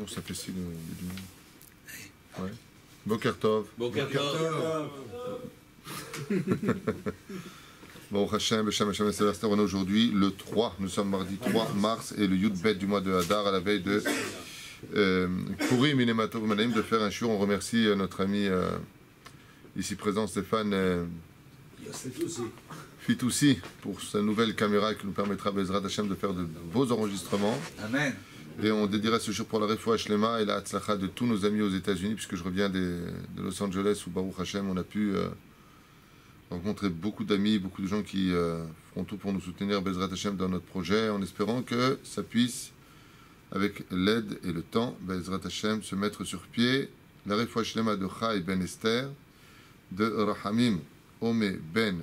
bonjour, ça fait signe du monde. Ouais. Boker Tov. Boker Tov. Bon, Hachem, Beshem, Hashem, Sébastien, on est aujourd'hui le 3, nous sommes mardi 3 mars et le Yud Bet du mois de Hadar à la veille de Purim Inematov Manaim de faire un shiur. On remercie notre ami ici présent Stéphane Fitoussi pour sa nouvelle caméra qui nous permettra Bezrat Hashem de faire de beaux enregistrements. Amen. Et on dédiera ce jour pour la Refoua Shlema et la Hatzlacha de tous nos amis aux États-Unis, puisque je reviens de Los Angeles où Baruch Hashem, on a pu rencontrer beaucoup d'amis, beaucoup de gens qui font tout pour nous soutenir Bezrat Hashem dans notre projet, en espérant que ça puisse, avec l'aide et le temps, Bezrat Hashem, se mettre sur pied. La Refoua Shlema de Chai Ben Esther, de Rahamim Ome Ben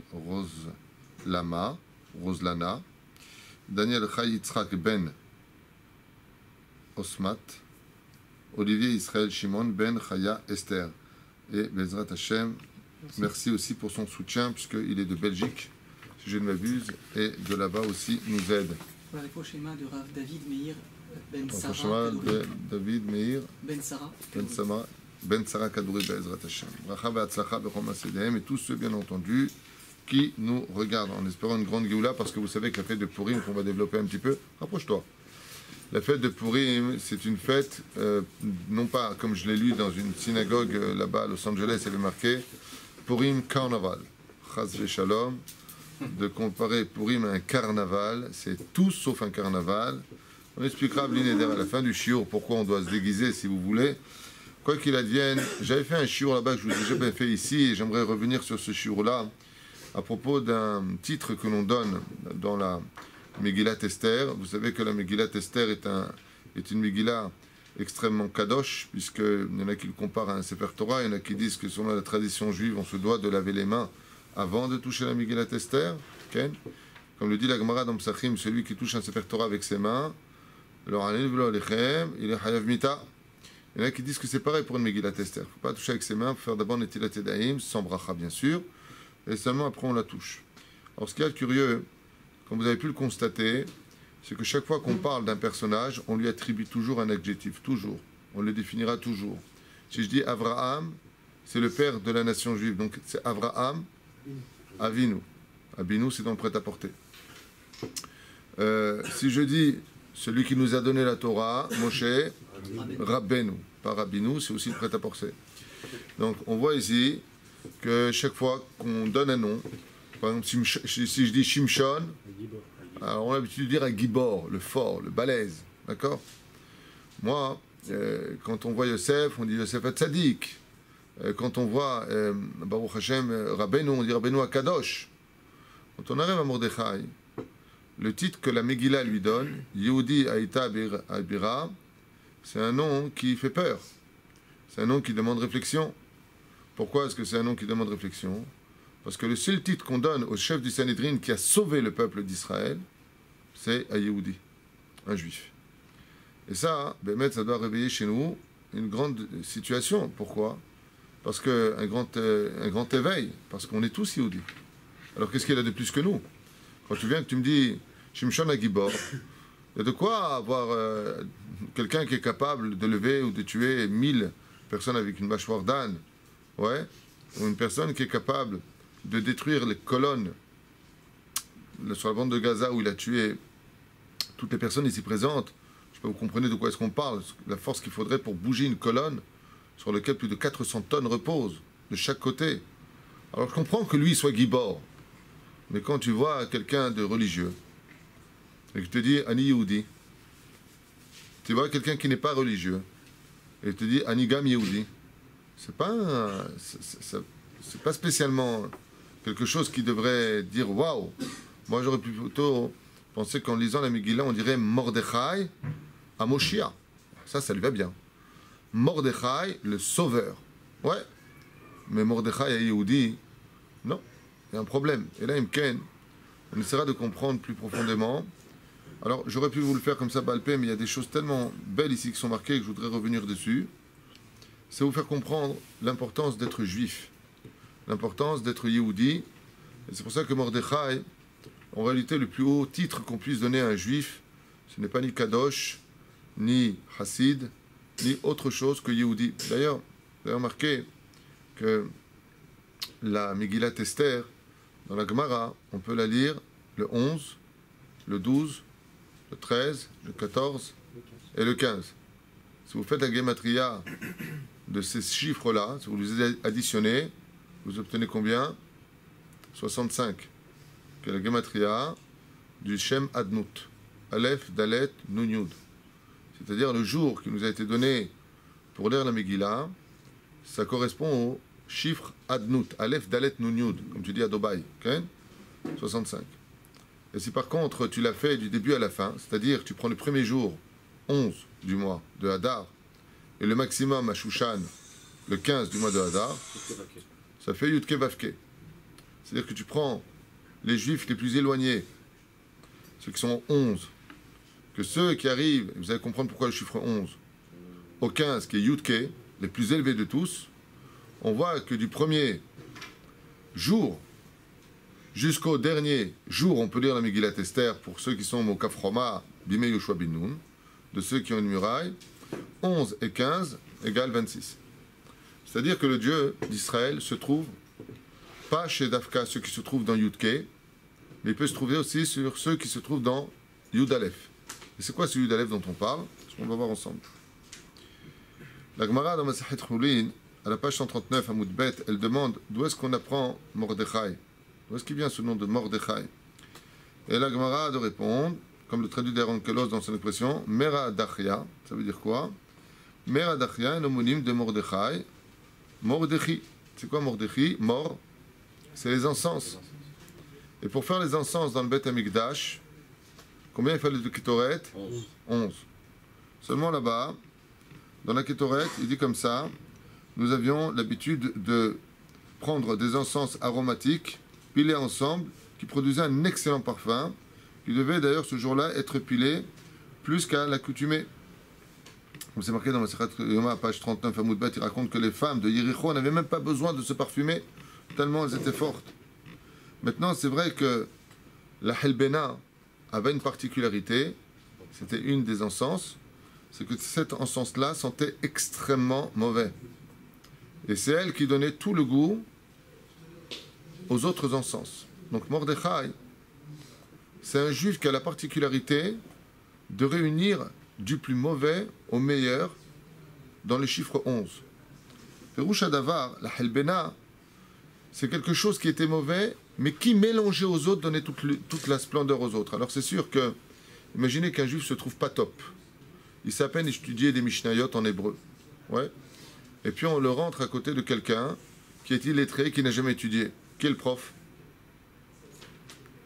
Roslana, Daniel Chai Yitzhak Ben Osmat, Olivier Israël Shimon Ben Chaya Esther. Et Bezrat Hashem, merci aussi pour son soutien, puisqu'il est de Belgique, si je ne m'abuse, et de là-bas aussi nous aide. Voilà le schéma de Rav David Meir Ben Le Sarah. schéma de David Meir Ben Sarah Kadouri Bezrat Hashem. Bracha ve'atzlacha bechol ma'asedehem, et tous ceux, bien entendu, qui nous regardent, en espérant une grande Géoula, parce que vous savez que la fête de Purim, qu'on va développer un petit peu, rapproche-toi. La fête de Purim, c'est une fête, non pas comme je l'ai lu dans une synagogue là-bas à Los Angeles, il y avait marqué Purim Carnaval. Chas v'shalom, de comparer Purim à un carnaval, c'est tout sauf un carnaval. On expliquera à la fin du shiur pourquoi on doit se déguiser si vous voulez. Quoi qu'il advienne, j'avais fait un shiur là-bas que je vous ai jamais fait ici et j'aimerais revenir sur ce shiur-là à propos d'un titre que l'on donne dans la Megillat Esther. Vous savez que la Megillat Esther est une Megillah extrêmement kadosh, puisqu'il y en a qui le comparent à un Sefer Torah, il y en a qui disent que selon la tradition juive, on se doit de laver les mains avant de toucher la Megillat Esther. Okay? Comme le dit la Gemara dans Psachim, celui qui touche un Sefer Torah avec ses mains, il est Hayav Mita. Il y en a qui disent que c'est pareil pour une Megillat Esther. Il ne faut pas toucher avec ses mains, il faut faire d'abord Netilat Yadayim, sans bracha bien sûr, et seulement après on la touche. Alors ce qui est curieux, comme vous avez pu le constater, c'est que chaque fois qu'on parle d'un personnage, on lui attribue toujours un adjectif, toujours. On le définira toujours. Si je dis Avraham, c'est le père de la nation juive, donc c'est Avraham Avinu. Avinu, c'est dans le prêt-à-porter. Si je dis celui qui nous a donné la Torah, Moshe, Rabbenu. Pas Rabbinu, c'est aussi le prêt-à-porter. Donc on voit ici que chaque fois qu'on donne un nom, par exemple, si je dis Shimshon, alors on a l'habitude de dire un Gibor, le fort, le balèze, d'accord? Moi, quand on voit Yosef, on dit Yosef Hatzadik. Quand on voit Baruch Hashem Rabbeinu, on dit Rabbeinu Akadosh. Quand on arrive à Mordechai, le titre que la Megillah lui donne, Yehudi Haïta Abira, c'est un nom qui fait peur. C'est un nom qui demande réflexion. Pourquoi est-ce que c'est un nom qui demande réflexion? Parce que le seul titre qu'on donne au chef du Sanhédrin qui a sauvé le peuple d'Israël, c'est un Yehudi, un juif. Et ça, Bémet, ça doit réveiller chez nous une grande situation. Pourquoi? Parce qu'un grand éveil, parce qu'on est tous Yehudi. Alors qu'est-ce qu'il a de plus que nous? Quand tu viens que tu me dis Shimshon Agibor, il y a de quoi avoir quelqu'un qui est capable de lever ou de tuer 1000 personnes avec une mâchoire d'âne, ouais, ou une personne qui est capable de détruire les colonnes sur la bande de Gaza où il a tué toutes les personnes ici présentes. Je sais pas, vous comprenez de quoi est-ce qu'on parle, la force qu'il faudrait pour bouger une colonne sur laquelle plus de 400 tonnes reposent de chaque côté. Alors je comprends que lui soit Gibor, mais quand tu vois quelqu'un de religieux et que je te dis Ani Yehudi, tu vois quelqu'un qui n'est pas religieux et je te dis Ani Gam Yehudi, c'est pas spécialement quelque chose qui devrait dire waouh. Moi j'aurais plutôt pensé qu'en lisant la Megillah on dirait Mordechai à Moshiach. Ça lui va bien. Mordechai, le sauveur. Ouais. Mais Mordechai à Yehudi, non. Il y a un problème. Et là, Imken, on essaiera de comprendre plus profondément. Alors j'aurais pu vous le faire comme ça, balpé, mais il y a des choses tellement belles ici qui sont marquées que je voudrais revenir dessus. C'est vous faire comprendre l'importance d'être juif. L'importance d'être Yehudi. Et c'est pour ça que Mordechai, en réalité, le plus haut titre qu'on puisse donner à un juif, ce n'est pas ni Kadosh, ni Hassid, ni autre chose que Yehudi. D'ailleurs, vous avez remarqué que la Megillat Esther, dans la Gemara, on peut la lire le 11, le 12, le 13, le 14 et le 15. Si vous faites la Gematria de ces chiffres-là, si vous les additionnez, vous obtenez combien? 65. Que la Gematria du Shem Adnut. Aleph, Dalet, Nun, Yud. C'est-à-dire le jour qui nous a été donné pour lire la Megillah, ça correspond au chiffre Adnut. Aleph, Dalet, Nun, Yud. Comme tu dis à Dubaï. Okay? 65. Et si par contre tu l'as fait du début à la fin, c'est-à-dire tu prends le premier jour, 11 du mois de Hadar, et le maximum à Shushan, le 15 du mois de Hadar, ça fait Yudke Vavke. C'est-à-dire que tu prends les juifs les plus éloignés, ceux qui sont 11, que ceux qui arrivent, vous allez comprendre pourquoi le chiffre 11, au 15 qui est Yudke, les plus élevés de tous, on voit que du premier jour jusqu'au dernier jour, on peut lire la Megillat Esther pour ceux qui sont au Kafroma, Bimei Yoshua bin Nun, de ceux qui ont une muraille, 11 et 15 égale 26. C'est-à-dire que le Dieu d'Israël se trouve pas chez Dafka, ceux qui se trouvent dans Yudke, mais il peut se trouver aussi sur ceux qui se trouvent dans Yud Aleph. Et c'est quoi ce Yud Aleph dont on parle? On va voir ensemble. La Gemara dans Masechet Chulin, à la page 139 à Moudbet, elle demande d'où est-ce qu'on apprend Mordechai. D'où est-ce qu'il vient ce nom de Mordechai? Et la Gemara de répondre, comme le traduit d'Eronkelos dans son expression, Mera Dachia, ça veut dire quoi? Mera Dachia, un homonyme de Mordechai. Mordechi, c'est quoi Mordechi? Mor, c'est les encens. Et pour faire les encens dans le Beth Amikdash, combien il fallait de Ketoret? 11. Seulement là-bas, dans la Ketoret, il dit comme ça, nous avions l'habitude de prendre des encens aromatiques, pilés ensemble, qui produisaient un excellent parfum, qui devait d'ailleurs ce jour-là être pilé plus qu'à l'accoutumée. Comme c'est marqué dans la Masechet Yoma, page 39 à Moudbet, il raconte que les femmes de Yericho n'avaient même pas besoin de se parfumer, tellement elles étaient fortes. Maintenant, c'est vrai que la Helbena avait une particularité, c'était une des encens, c'est que cet encens-là sentait extrêmement mauvais. Et c'est elle qui donnait tout le goût aux autres encens. Donc Mordechai, c'est un juif qui a la particularité de réunir du plus mauvais au meilleur dans le chiffre 11. Peroucha Davar, la Helbena, c'est quelque chose qui était mauvais, mais qui, mélangé aux autres, donnait toute la splendeur aux autres. Alors c'est sûr que, imaginez qu'un juif se trouve pas top. Il sait à peine étudier des Mishnayot en hébreu. Ouais. Et puis on le rentre à côté de quelqu'un qui est illettré, qui n'a jamais étudié. Qui est le prof?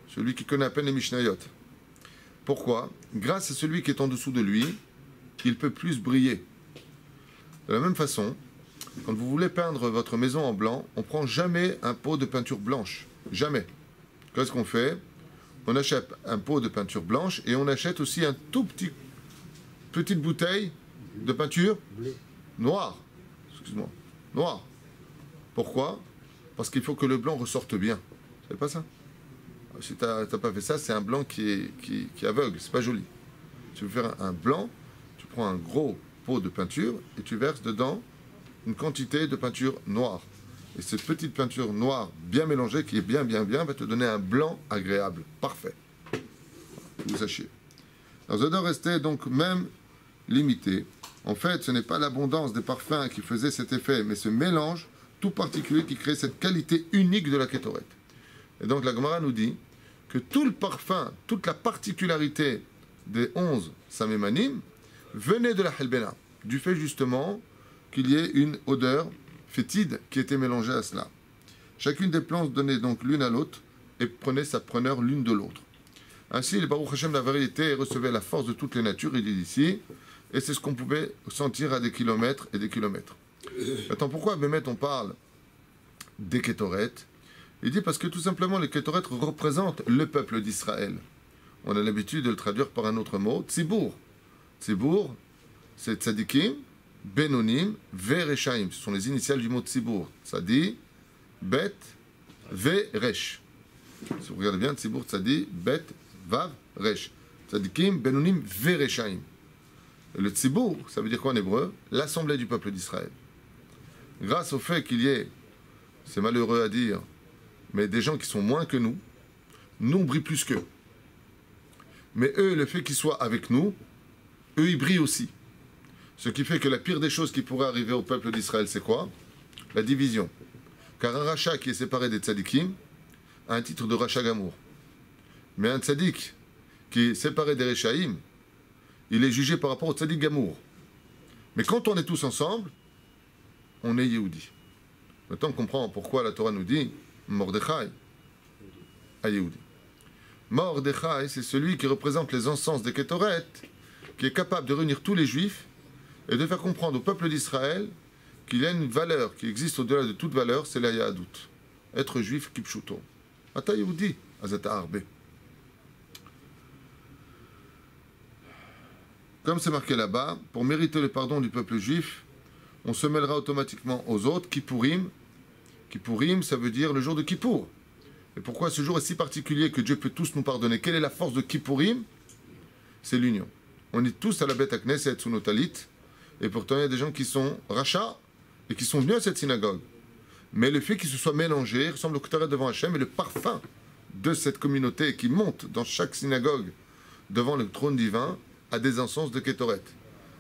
Celui qui connaît à peine les Mishnayot. Pourquoi? Grâce à celui qui est en dessous de lui, il peut plus briller. De la même façon, quand vous voulez peindre votre maison en blanc, on ne prend jamais un pot de peinture blanche. Jamais. Qu'est-ce qu'on fait? On achète un pot de peinture blanche et on achète aussi un petite bouteille de peinture noire. Excuse-moi. Noire. Pourquoi? Parce qu'il faut que le blanc ressorte bien. Vous savez pas ça? Si tu n'as pas fait ça, c'est un blanc qui est aveugle. C'est pas joli. Tu veux faire un blanc, tu prends un gros pot de peinture et tu verses dedans une quantité de peinture noire. Et cette petite peinture noire bien mélangée, qui est bien, va te donner un blanc agréable. Parfait. Que vous sachiez. Alors, ça doit rester donc même limité. En fait, ce n'est pas l'abondance des parfums qui faisait cet effet, mais ce mélange tout particulier qui crée cette qualité unique de la Ketoret. Et donc, la Gemara nous dit que tout le parfum, toute la particularité des 11 Samémanim venait de la Helbena, du fait justement qu'il y ait une odeur fétide qui était mélangée à cela. Chacune des plantes donnait donc l'une à l'autre et prenait sa preneur l'une de l'autre. Ainsi, le Baruch Hashem, la vérité, recevait la force de toutes les natures, il dit ici, et c'est ce qu'on pouvait sentir à des kilomètres et des kilomètres. Attends, pourquoi, Bémet, on parle des Kétoret? Il dit parce que tout simplement, les Kétoret représentent le peuple d'Israël. On a l'habitude de le traduire par un autre mot, Tzibour. Tzibour, c'est Tzadikim, Benonim, Vereshaim. Ce sont les initiales du mot Tzibour. Tzadi, Bet, Veresh. Si vous regardez bien, Tzibour, Tzadi, Bet, Vav, Resh. Tzadikim, Benonim, Vereshaim. Le tzibour, ça veut dire quoi en hébreu? L'assemblée du peuple d'Israël. Grâce au fait qu'il y ait, c'est malheureux à dire, mais des gens qui sont moins que nous on brille plus qu'eux. Mais eux, le fait qu'ils soient avec nous, eux, ils brillent aussi. Ce qui fait que la pire des choses qui pourrait arriver au peuple d'Israël, c'est quoi? La division. Car un rachat qui est séparé des tzadikim a un titre de rachat gamour. Mais un tzadik qui est séparé des rechaïm, il est jugé par rapport au tzadik gamour. Mais quand on est tous ensemble, on est Yehudi. Maintenant on comprend pourquoi la Torah nous dit Mordechai à Yehudi. Mordechai, c'est celui qui représente les encens des Kétoret, qui est capable de réunir tous les juifs et de faire comprendre au peuple d'Israël qu'il y a une valeur qui existe au-delà de toute valeur, c'est la Yahadout. Être juif, kipshuto. Ata Yehudi, azata arbe. Comme c'est marqué là-bas, pour mériter le pardon du peuple juif, on se mêlera automatiquement aux autres. Kippourim, ça veut dire le jour de Kippour. Et pourquoi ce jour est si particulier que Dieu peut tous nous pardonner? Quelle est la force de Kippourim? C'est l'union. On est tous à la Beth Knesset sous nos talit, et pourtant il y a des gens qui sont rachats et qui sont venus à cette synagogue. Mais le fait qu'ils se soient mélangés ressemble au Ketaret devant Hachem, et le parfum de cette communauté qui monte dans chaque synagogue devant le trône divin a des encens de Ketoret.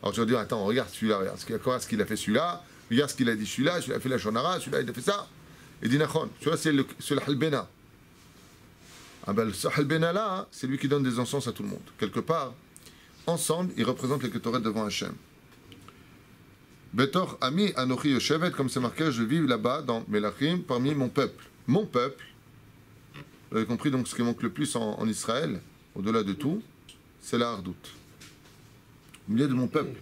Alors je vais dire, attends, regarde celui-là, regarde ce qu'il a fait celui-là, regarde ce qu'il a dit celui-là a fait la shonara, celui-là il a fait ça. Il dit Nachon, celui-là c'est le halbena. Ah ben ce halbena là, c'est lui qui donne des encens à tout le monde. Quelque part, ensemble, ils représentent les Ketoret devant Hachem. Betor ami anochi yoshevet, comme c'est marqué, je vis là-bas dans Melachim parmi mon peuple. Mon peuple, vous avez compris donc ce qui manque le plus en Israël, au-delà de tout, c'est la hardoute. Au milieu de mon peuple.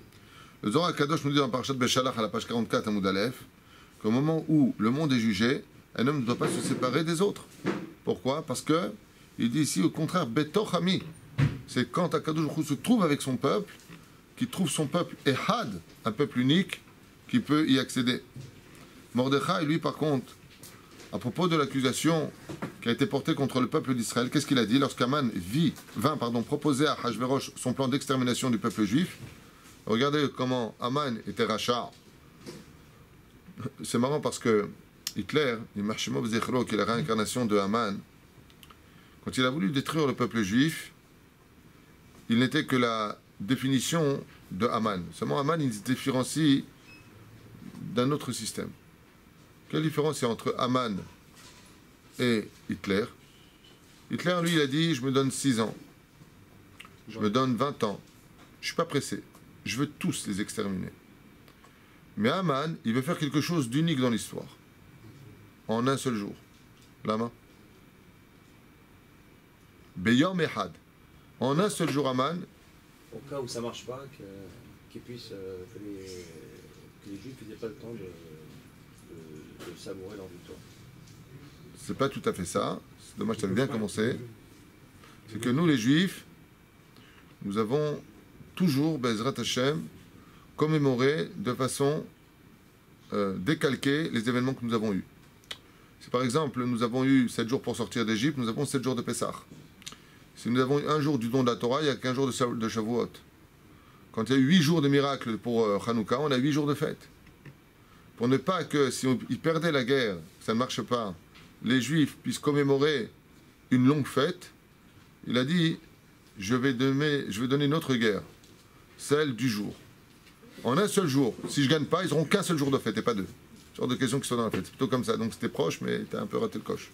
Le Zohar HaKadosh nous dit dans Parashat Beshalach à la page 44 à Amoud Aleph qu'au moment où le monde est jugé, un homme ne doit pas se séparer des autres. Pourquoi? Parce que il dit ici au contraire Betor Ami. C'est quand HaKadosh se trouve avec son peuple, qui trouve son peuple Ehad, un peuple unique, qui peut y accéder. Mordechai, lui, par contre, à propos de l'accusation qui a été portée contre le peuple d'Israël, qu'est-ce qu'il a dit lorsqu'Aman vint proposer à Hachvérosh son plan d'extermination du peuple juif? Regardez comment Aman était rachat. C'est marrant parce que Hitler, Yimachimov Zechro, qui est la réincarnation de Aman, quand il a voulu détruire le peuple juif, il n'était que la définition de Aman. Seulement Aman, il se différencie d'un autre système. Quelle différence il y a entre Aman et Hitler? Hitler, lui, il a dit, je me donne 6 ans. Je me donne 20 ans. Je ne suis pas pressé. Je veux tous les exterminer. Mais Aman, il veut faire quelque chose d'unique dans l'histoire. En un seul jour. La main. Beyom Ehad. En un seul jour, Aman. Au cas où ça ne marche pas, que les Juifs n'aient pas le temps de savourer leur victoire. C'est pas tout à fait ça. C'est dommage, ça avait bien commencé. C'est que nous, les Juifs, nous avons toujours, Bezrat Hashem, commémoré de façon décalquée les événements que nous avons eus. Si par exemple, nous avons eu 7 jours pour sortir d'Égypte, nous avons 7 jours de Pessah. Si nous avons eu un jour du don de la Torah, il y a qu'un jour de Shavuot. Quand il y a eu 8 jours de miracles pour Hanouka, on a 8 jours de fête. Pour ne pas que, si ils perdaient la guerre, ça ne marche pas, les Juifs puissent commémorer une longue fête, il a dit, je vais donner une autre guerre, celle du jour. En un seul jour, si je ne gagne pas, ils n'auront qu'un seul jour de fête et pas 2. Ce genre de questions qui sont dans la fête. C'est plutôt comme ça. Donc c'était proche, mais tu as un peu raté le coche.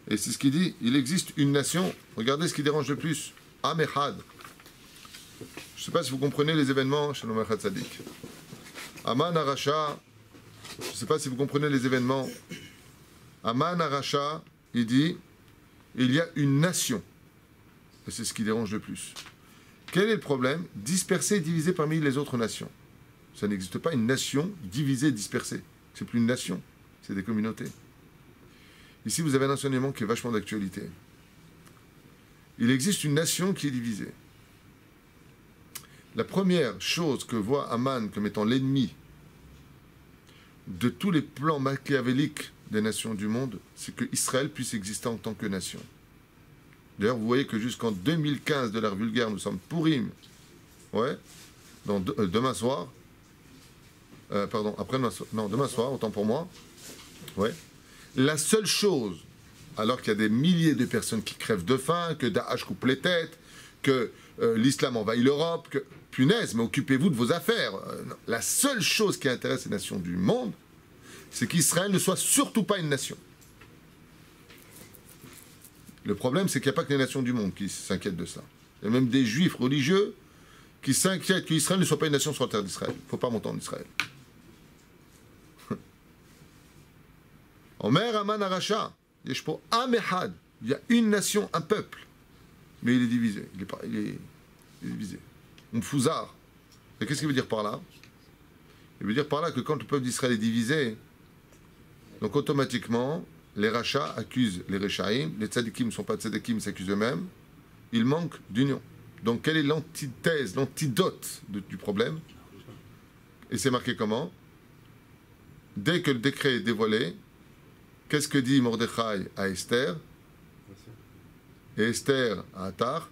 Et c'est ce qu'il dit, il existe une nation. Regardez ce qui dérange le plus. Am Echad. Je ne sais pas si vous comprenez les événements, Shalom Echad Sadik. Aman Aracha, je ne sais pas si vous comprenez les événements. Aman Aracha, il dit, il y a une nation. Et c'est ce qui dérange le plus. Quel est le problème? Dispersé et divisé parmi les autres nations. Ça n'existe pas une nation divisée et dispersée. C'est plus une nation, c'est des communautés. Ici, vous avez un enseignement qui est vachement d'actualité. Il existe une nation qui est divisée. La première chose que voit Aman comme étant l'ennemi de tous les plans machiavéliques des nations du monde, c'est que Israël puisse exister en tant que nation. D'ailleurs, vous voyez que jusqu'en 2015 de l'ère vulgaire, nous sommes Pourim. Ouais. Demain soir. Demain soir, autant pour moi. Ouais. La seule chose, alors qu'il y a des milliers de personnes qui crèvent de faim, que Daesh coupe les têtes, que l'islam envahit l'Europe, que punaise, mais occupez-vous de vos affaires. La seule chose qui intéresse les nations du monde, c'est qu'Israël ne soit surtout pas une nation. Le problème, c'est qu'il n'y a pas que les nations du monde qui s'inquiètent de ça. Il y a même des juifs religieux qui s'inquiètent qu'Israël ne soit pas une nation sur la terre d'Israël. Il ne faut pas monter en Israël. Omer Aman Aracha, Yeshpo Amehad, il y a une nation, un peuple, mais il est divisé. Il est divisé. Mfouzar. Et qu'est-ce qu'il veut dire par là? Il veut dire par là que quand le peuple d'Israël est divisé, donc automatiquement, les rachats accusent les Rechaïm, les tzadikim ne sont pas tzadikim, s'accusent eux-mêmes, il manque d'union. Donc quelle est l'antithèse, l'antidote du problème? Et c'est marqué comment? Dès que le décret est dévoilé, qu'est-ce que dit Mordechai à Esther? Et Esther à Attar,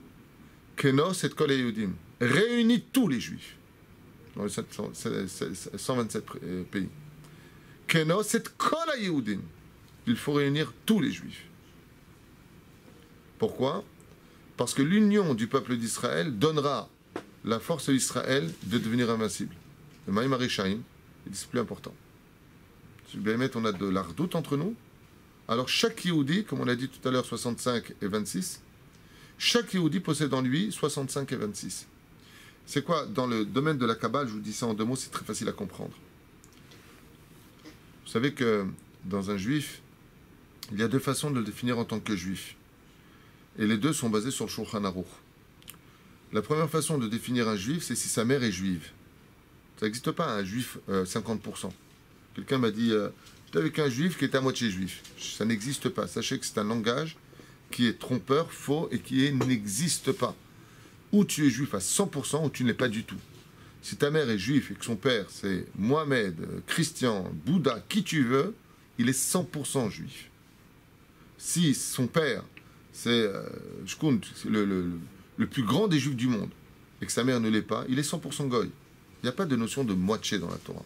Kenos et Kol Yehudim, réunit tous les juifs dans les 127 pays. Kenos et Kol Yehudim, il faut réunir tous les juifs. Pourquoi? Parce que l'union du peuple d'Israël donnera la force à Israël de devenir invincible. Le Maïm Arishaïm, c'est plus important. Si on a de l'ardoute entre nous, alors chaque Yehudi, comme on l'a dit tout à l'heure, 65 et 26, chaque Yehudi possède en lui 65 et 26. C'est quoi? Dans le domaine de la Kabbale, je vous dis ça en deux mots, c'est très facile à comprendre. Vous savez que dans un juif, il y a deux façons de le définir en tant que juif. Et les deux sont basés sur le Shulchan Aruch. La première façon de définir un juif, c'est si sa mère est juive. Ça n'existe pas, un juif 50%. Quelqu'un m'a dit, j'étais avec un juif qui est à moitié juif. Ça n'existe pas. Sachez que c'est un langage qui est trompeur, faux et qui n'existe pas. Ou tu es juif à 100% ou tu ne l'es pas du tout. Si ta mère est juive et que son père c'est Mohamed, Christian, Bouddha, qui tu veux, il est 100% juif. Si son père c'est le plus grand des juifs du monde et que sa mère ne l'est pas, il est 100% goy. Il n'y a pas de notion de moitié dans la Torah.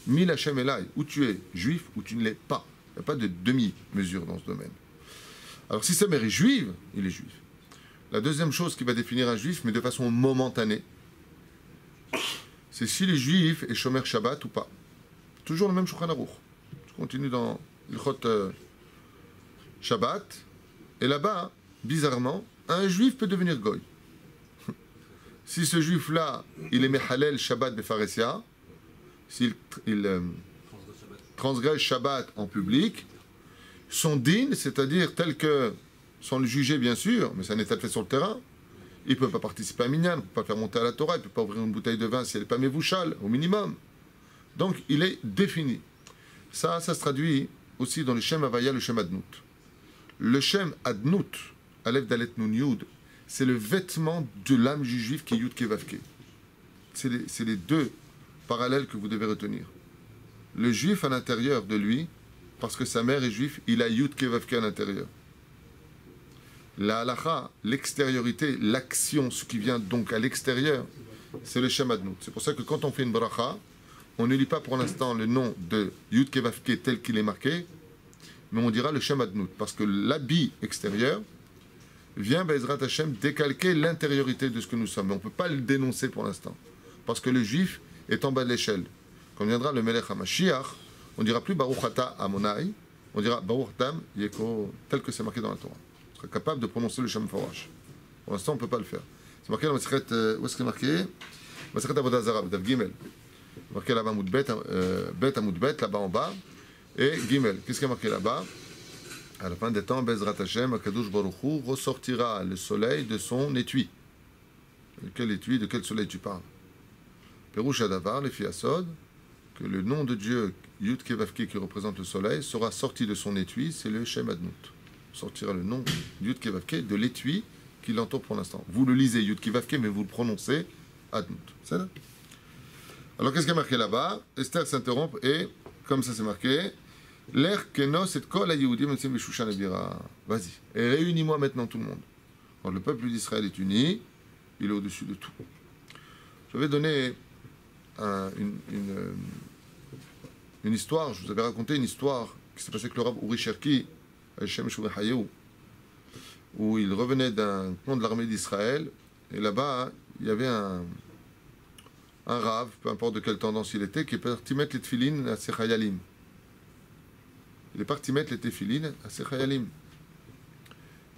Mil Hashem Elai, ou tu es juif ou tu ne l'es pas. Il n'y a pas de demi-mesure dans ce domaine. Alors si sa mère est juive, il est juif. La deuxième chose qui va définir un juif, mais de façon momentanée, c'est s'il est juif et Shomer Shabbat ou pas. Toujours le même Shulchan Aruch. Je continue dans Ilchot Shabbat. Et là-bas, bizarrement, un juif peut devenir goy. Si ce juif-là, il est Mehalel Shabbat Befaresia, s'il transgresse Shabbat en public, son din, c'est-à-dire tel que, sans le juger bien sûr, mais c'est un état de fait sur le terrain, il ne peut pas participer à Minyan, il ne peut pas faire monter à la Torah, il ne peut pas ouvrir une bouteille de vin si elle n'est pas Mevouchal, au minimum. Donc il est défini. Ça se traduit aussi dans le Shem Havaya, le Shem Adnout. Le Shem Adnout, Aleph Dalet Nun Yud, c'est le vêtement de l'âme du juif qui est Yud Kevavke. C'est les deux parallèles que vous devez retenir. Le juif à l'intérieur de lui, parce que sa mère est juive, il a Yud Kevavke à l'intérieur. La halacha, l'extériorité, l'action, ce qui vient donc à l'extérieur, c'est le Shem Adnout. C'est pour ça que quand on fait une bracha, on ne lit pas pour l'instant le nom de Yud Kevavke tel qu'il est marqué, mais on dira le Shem Adnout, parce que l'habit extérieur vient, Bezrat Hashem, décalquer l'intériorité de ce que nous sommes. Mais on ne peut pas le dénoncer pour l'instant, parce que le juif est en bas de l'échelle. Quand viendra le Melech HaMashiach, on ne dira plus Baruch Ata Amonai, on dira Baruch Tam Yeko, tel que c'est marqué dans la Torah. On sera capable de prononcer le Shem Forash. Pour l'instant, on ne peut pas le faire. C'est marqué dans la Masechet, où est-ce que c'est marqué? Masechet Avodah Zarah, Dav Gimel. Marqué là-bas, Bet Amoudbet, là-bas en bas. Et Gimel, qu'est-ce qui est marqué là-bas? À la fin des temps, Bezrat Hashem, Akadosh Baruch Hu, ressortira le soleil de son étui. De quel étui, de quel soleil tu parles? Perouche Adavar, les Fiasod, que le nom de Dieu, Yud Kevavke, qui représente le soleil, sera sorti de son étui, c'est le Shem Adnout. Sortira le nom Yud Kevavke de l'étui qui l'entoure pour l'instant. Vous le lisez Yud Kevavke, mais vous le prononcez Adnout. C'est là? Alors qu'est-ce qui est marqué là-bas? Esther s'interrompt et, comme ça c'est marqué, l'air kenos et kol ha-Yehudim nitsim b'Shushan Ebira. Vas-y, et réunis-moi maintenant tout le monde. Quand le peuple d'Israël est uni, il est au-dessus de tout. Je vais donner une histoire. Je vous avais raconté une histoire qui s'est passée avec le Rav Uri Cherki, Hashem Shuvah Hayou, où il revenait d'un camp de l'armée d'Israël, et là-bas, il y avait un Rav, peu importe de quelle tendance il était, qui est parti mettre les tefilines à ses chayalim. Il est parti mettre les tefilines à ses chayalim.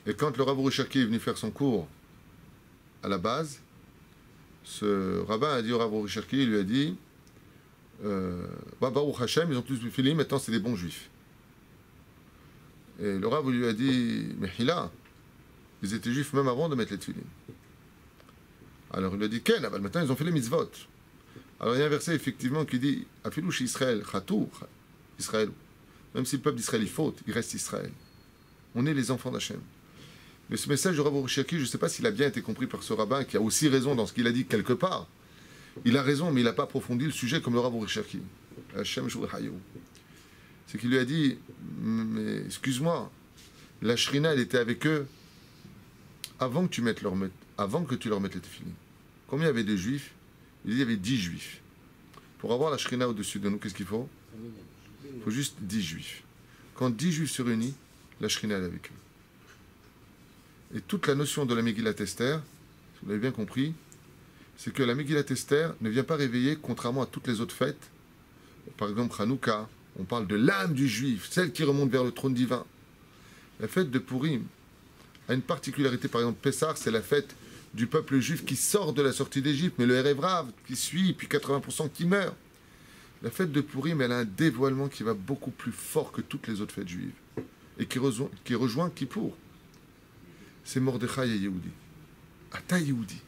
Et quand le Rav Uri Cherki est venu faire son cours à la base, ce rabbin a dit au Rav Uri Cherki, il lui a dit Baruch Hashem, ils ont tous du tefilin, maintenant c'est des bons juifs. Et le Rav lui a dit mais Hila, ils étaient juifs même avant de mettre les tefilin. Alors il lui a dit Ken, maintenant ils ont fait les mitzvot. Alors il y a un verset effectivement qui dit Afilouch Israël, Chatou, Israël. Même si le peuple d'Israël il faute, il reste Israël. On est les enfants d'Hachem. Mais ce message de Rav Uri Cherki, je ne sais pas s'il a bien été compris par ce rabbin qui a aussi raison dans ce qu'il a dit quelque part. Il a raison, mais il n'a pas approfondi le sujet comme le Rav Uri Cherki. Hashem Shuvah Hayou. C'est qu'il lui a dit mais excuse-moi, la Shrina elle était avec eux avant que tu leur mettes les tefilines. Combien il y avait de juifs? Il dit il y avait 10 juifs. Pour avoir la Shrina au-dessus de nous, qu'est-ce qu'il faut? Il faut juste 10 juifs. Quand 10 juifs se réunissent, la Shrina est avec eux. Et toute la notion de la Megillat Esther, si vous l'avez bien compris, c'est que la Megillat Esther ne vient pas réveiller, contrairement à toutes les autres fêtes. Par exemple, Hanouka, on parle de l'âme du juif, celle qui remonte vers le trône divin. La fête de Purim a une particularité, par exemple, Pessah, c'est la fête du peuple juif qui sort de la sortie d'Égypte, mais le Erev Rav qui suit, puis 80% qui meurt. La fête de Purim, elle a un dévoilement qui va beaucoup plus fort que toutes les autres fêtes juives, et qui rejoint Kippour. C'est Mordechai et Yehudi. Ata Yehudi.